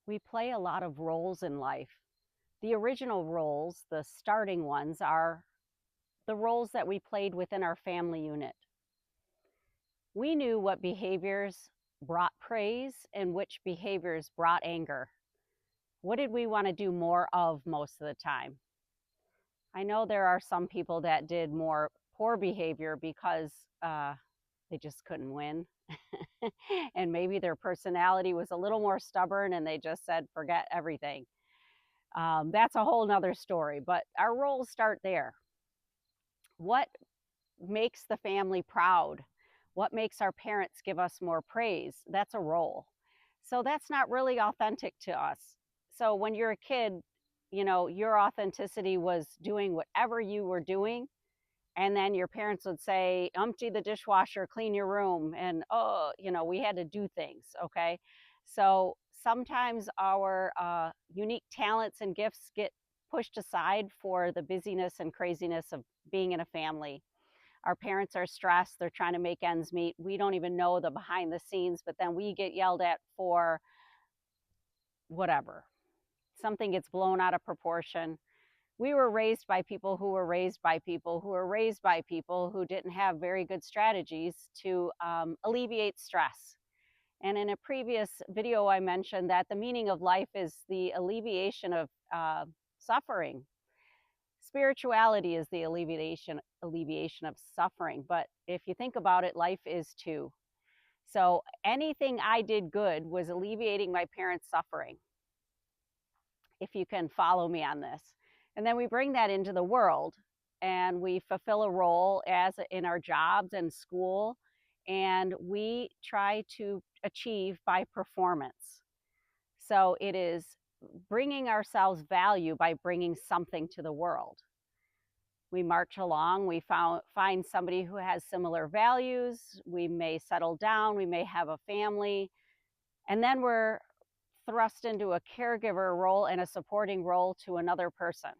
We play a lot of roles in life. The original roles, the starting ones, are the roles that we played within our family unit. We knew what behaviors brought praise and which behaviors brought anger. What did we want to do more of most of the time? I know there are some people that did more poor behavior because they just couldn't win. And maybe their personality was a little more stubborn and they just said, forget everything. That's a whole nother story, but our roles start there. What makes the family proud? What makes our parents give us more praise? That's a role. So that's not really authentic to us. So when you're a kid, your authenticity was doing whatever you were doing. And then your parents would say, empty the dishwasher, clean your room. And, we had to do things. Okay. So sometimes our unique talents and gifts get pushed aside for the busyness and craziness of being in a family. Our parents are stressed. They're trying to make ends meet. We don't even know the behind the scenes, but then we get yelled at for whatever. Something gets blown out of proportion. We were raised by people who were raised by people who were raised by people who didn't have very good strategies to alleviate stress. And in a previous video, I mentioned that the meaning of life is the alleviation of suffering. Spirituality is the alleviation of suffering. But if you think about it, life is too. So anything I did good was alleviating my parents' suffering, if you can follow me on this. And then we bring that into the world and we fulfill a role as in our jobs and school, and we try to achieve by performance. So it is bringing ourselves value by bringing something to the world. We march along, we find somebody who has similar values, we may settle down, we may have a family, and then we're thrust into a caregiver role and a supporting role to another person.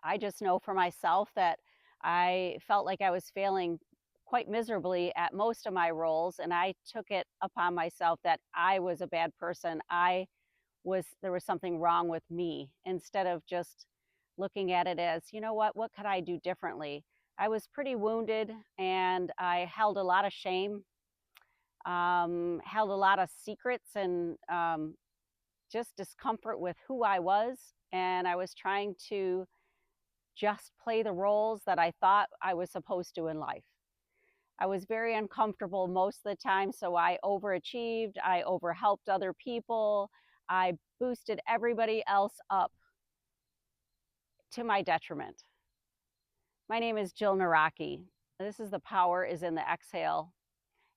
I just know for myself that I felt like I was failing quite miserably at most of my roles, and I took it upon myself that I was a bad person. There was something wrong with me, instead of just looking at it as, what could I do differently? I was pretty wounded and I held a lot of shame, held a lot of secrets, and just discomfort with who I was. And I was trying to just play the roles that I thought I was supposed to in life. I was very uncomfortable most of the time, so I overachieved, I overhelped other people, I boosted everybody else up to my detriment. My name is Jill Naraki. This is The Power is in the Exhale.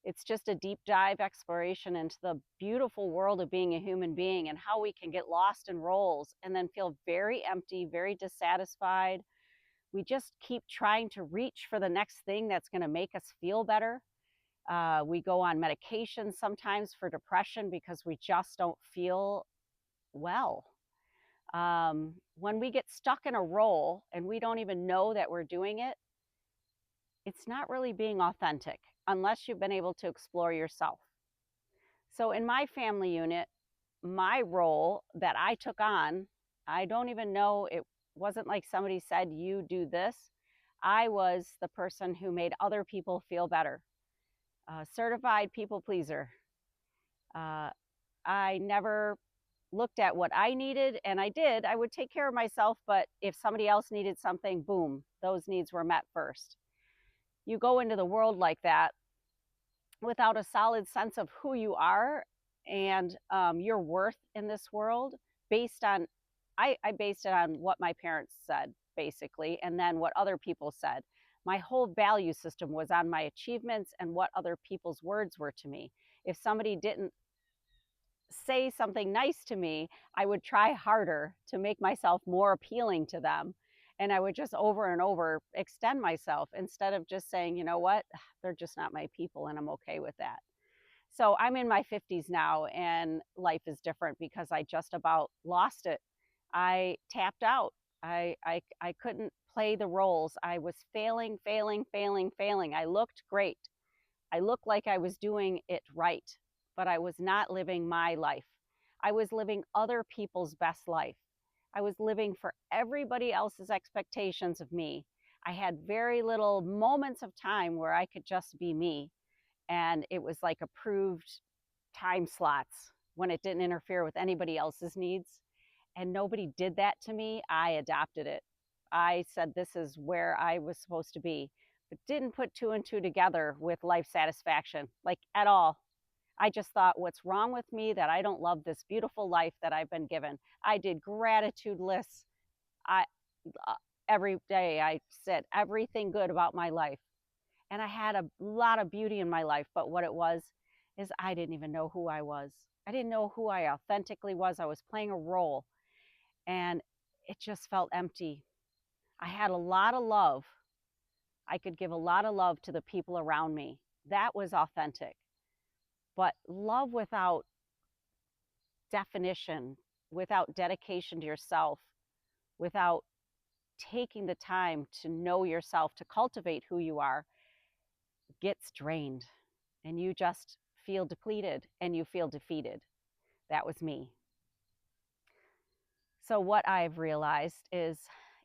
It's just a deep dive exploration into the beautiful world of being a human being and how we can get lost in roles and then feel very empty, very dissatisfied. We just keep trying to reach for the next thing that's going to make us feel better. We go on medication sometimes for depression because we just don't feel well. When we get stuck in a role and we don't even know that we're doing it, it's not really being authentic unless you've been able to explore yourself. So in my family unit, my role that I took on, I don't even know, it wasn't like somebody said, you do this. I was the person who made other people feel better. Certified people pleaser. I never looked at what I needed, and I would take care of myself, but if somebody else needed something, boom, those needs were met first. You go into the world like that without a solid sense of who you are and your worth in this world. Based on, I based it on what my parents said, basically, and then what other people said. My whole value system was on my achievements and what other people's words were to me. If somebody didn't say something nice to me, I would try harder to make myself more appealing to them. And I would just over and over extend myself instead of just saying, you know what, they're just not my people and I'm okay with that. So I'm in my 50s now and life is different because I just about lost it. I tapped out. I couldn't play the roles. I was failing. I looked great. I looked like I was doing it right, but I was not living my life. I was living other people's best life. I was living for everybody else's expectations of me. I had very little moments of time where I could just be me. And it was like approved time slots when it didn't interfere with anybody else's needs. And nobody did that to me. I adopted it. I said, this is where I was supposed to be, but didn't put two and two together with life satisfaction, like at all. I just thought, what's wrong with me that I don't love this beautiful life that I've been given? I did gratitude lists. I every day I said everything good about my life. And I had a lot of beauty in my life, but what it was is I didn't even know who I was. I didn't know who I authentically was. I was playing a role, and it just felt empty. I had a lot of love. I could give a lot of love to the people around me. That was authentic. But love without definition, without dedication to yourself, without taking the time to know yourself, to cultivate who you are, gets drained. And you just feel depleted and you feel defeated. That was me. So what I've realized is,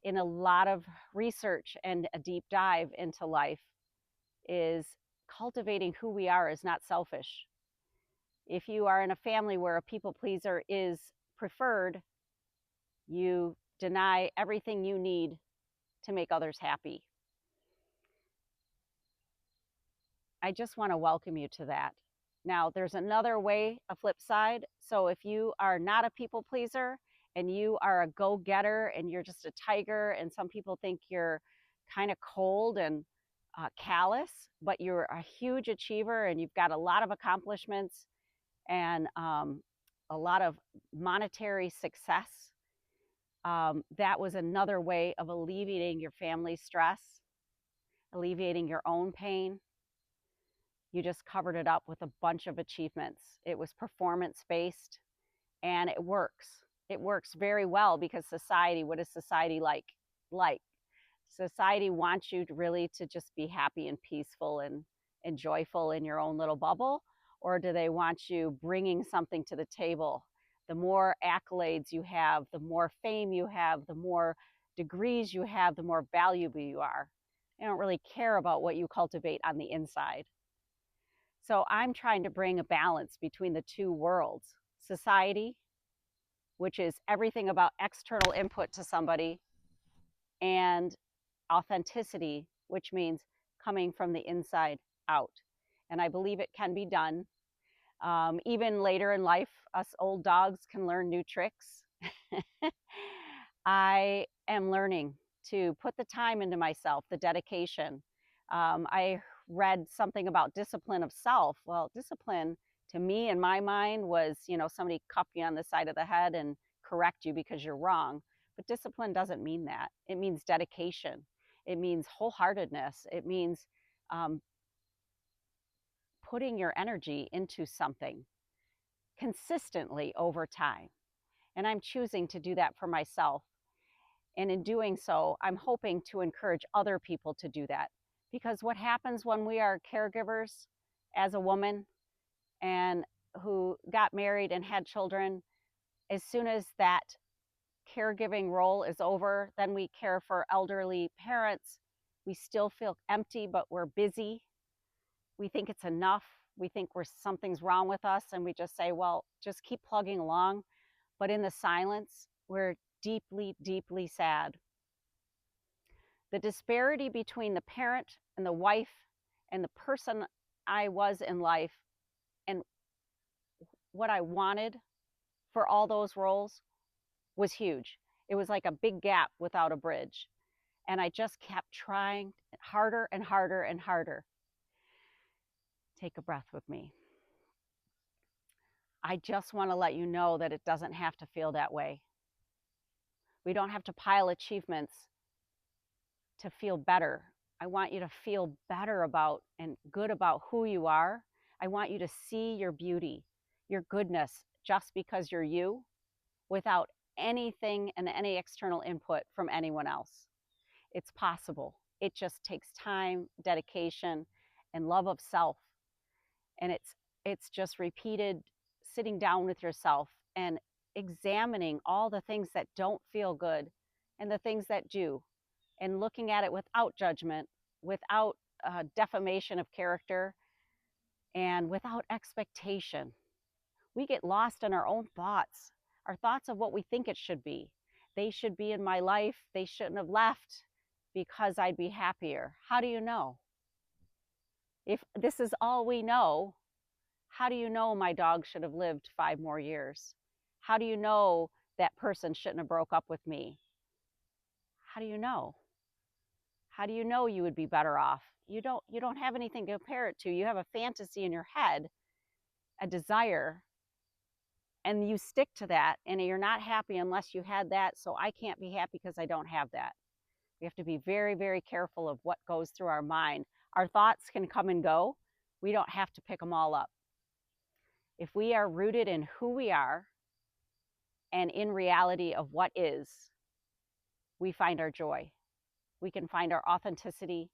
in a lot of research and a deep dive into life, is cultivating who we are is not selfish. If you are in a family where a people pleaser is preferred, you deny everything you need to make others happy. I just want to welcome you to that. Now, there's another way, a flip side. So if you are not a people pleaser and you are a go-getter and you're just a tiger, and some people think you're kind of cold and callous, but you're a huge achiever and you've got a lot of accomplishments and a lot of monetary success, that was another way of alleviating your family's stress, alleviating your own pain. You just covered it up with a bunch of achievements. It was performance-based, and it works. It works very well because society, what is society like? Society wants you to really to just be happy and peaceful and joyful in your own little bubble, or do they want you bringing something to the table? The more accolades you have, the more fame you have, the more degrees you have, the more valuable you are. They don't really care about what you cultivate on the inside. So I'm trying to bring a balance between the two worlds. Society, which is everything about external input to somebody, and authenticity, which means coming from the inside out. And I believe it can be done. Even later in life, us old dogs can learn new tricks. I am learning to put the time into myself, the dedication. I read something about discipline of self. Well, discipline to me in my mind was, somebody cuff you on the side of the head and correct you because you're wrong. But discipline doesn't mean that. It means dedication. It means wholeheartedness. It means putting your energy into something consistently over time. And I'm choosing to do that for myself. And in doing so, I'm hoping to encourage other people to do that. Because what happens when we are caregivers as a woman and who got married and had children, as soon as that caregiving role is over, then we care for elderly parents. We still feel empty, but we're busy. We think it's enough. We think something's wrong with us, and we just say, well, just keep plugging along. But in the silence, we're deeply, deeply sad. The disparity between the parent and the wife and the person I was in life and what I wanted for all those roles was huge. It was like a big gap without a bridge. And I just kept trying harder and harder and harder. Take a breath with me. I just want to let you know that it doesn't have to feel that way. We don't have to pile achievements to feel better. I want you to feel better about and good about who you are. I want you to see your beauty, your goodness, just because you're you, without anything and any external input from anyone else. It's possible. It just takes time, dedication, and love of self. And it's just repeated sitting down with yourself and examining all the things that don't feel good and the things that do, and looking at it without judgment, without defamation of character, and without expectation. We get lost in our own thoughts, our thoughts of what we think it should be. They should be in my life. They shouldn't have left because I'd be happier. How do you know? If this is all we know, how do you know my dog should have lived 5 more years? How do you know that person shouldn't have broke up with me? How do you know? How do you know you would be better off? You don't have anything to compare it to. You have a fantasy in your head, a desire, and you stick to that, and you're not happy unless you had that. So I can't be happy because I don't have that. We have to be very, very careful of what goes through our mind. Our thoughts can come and go. We don't have to pick them all up. If we are rooted in who we are and in reality of what is, we find our joy. We can find our authenticity.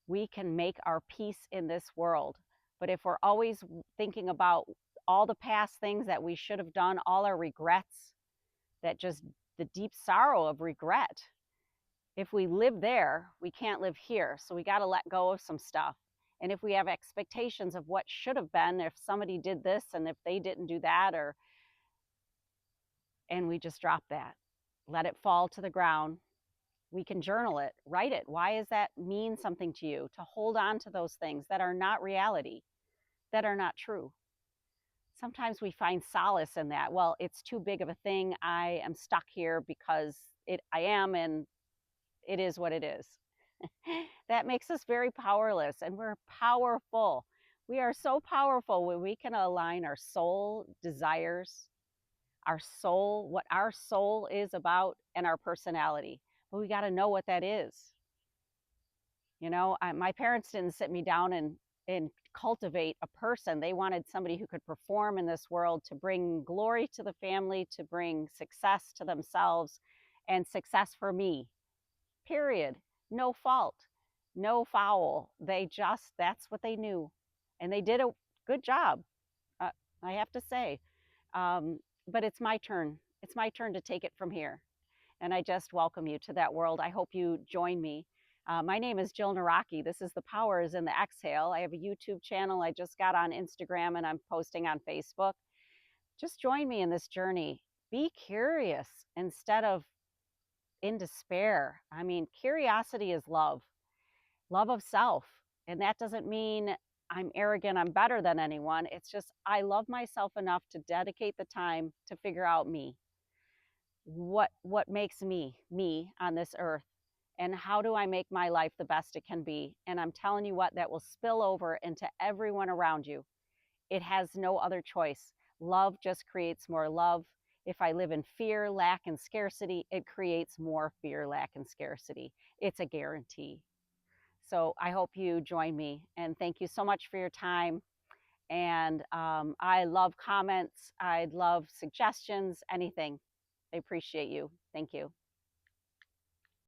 We can make our peace in this world. But if we're always thinking about all the past things that we should have done, all our regrets, that just the deep sorrow of regret, if we live there, we can't live here. So we got to let go of some stuff. And if we have expectations of what should have been, if somebody did this and if they didn't do that, and we just drop that, let it fall to the ground. We can journal it, write it. Why does that mean something to you? To hold on to those things that are not reality, that are not true. Sometimes we find solace in that. Well, it's too big of a thing. I am stuck here because I am, and it is what it is. That makes us very powerless, and we're powerful. We are so powerful when we can align our soul desires, our soul, what our soul is about, and our personality. But we got to know what that is. You know, my parents didn't sit me down and cultivate a person. They wanted somebody who could perform in this world, to bring glory to the family, to bring success to themselves, and success for me, period. No fault, no foul. That's what they knew. And they did a good job, I have to say. But it's my turn. It's my turn to take it from here. And I just welcome you to that world. I hope you join me. My name is Jill Naraki. This is The Power is in the Exhale. I have a YouTube channel. I just got on Instagram, and I'm posting on Facebook. Just join me in this journey. Be curious instead of in despair. I mean, curiosity is love of self. And that doesn't mean I'm arrogant, I'm better than anyone. It's just, I love myself enough to dedicate the time to figure out me. What makes me on this earth, and how do I make my life the best it can be? And I'm telling you what, that will spill over into everyone around you. It has no other choice. Love just creates more love. If I live in fear, lack, and scarcity, it creates more fear, lack, and scarcity. It's a guarantee. So I hope you join me, and thank you so much for your time. And I love comments. I'd love suggestions, anything. I appreciate you. Thank you.